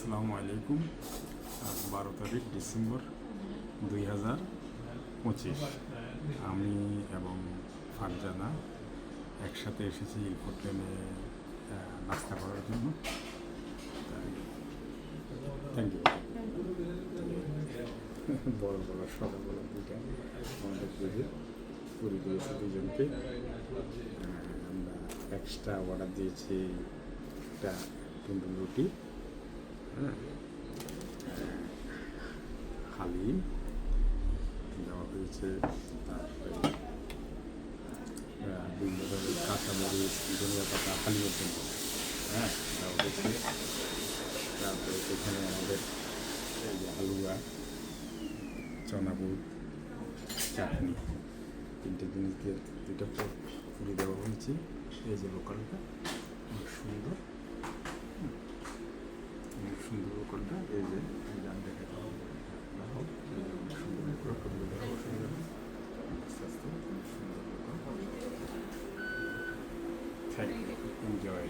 আসসালামু আলাইকুম। আজ 12 ডিসেম্বর 2025। আমি এবং ফারজানা একসাথে এসেছি হোটেলে নাস্তা করার জন্য। Thank you. বড় বড় সকালবেলা দুইটা আমাদের পুরি দিয়েছে দুজনকে। আমরা এক্সট্রা অর্ডার দিয়েছি একটা তন্দুর রুটি, হালিম দেওয়া হয়েছে, তারপরে বিভিন্ন ধরনের কাঁচামরিচ, ধনিয়া পাতা হালিমের জন্য দেওয়া হয়েছে। তারপরে এখানে আমাদের এই যে হালুয়া, চনাবুট, চাটনি, তিনটে জিনিস দিয়ে দুইটা পুরি দেওয়া হয়েছে। এই যে লোকালটা অনেক সুন্দর, অনেক সুন্দর লোকালটা। এই যে গান দেখা সুন্দর আস্তে আস্তে সুন্দর লোকাল। Thank you, enjoy.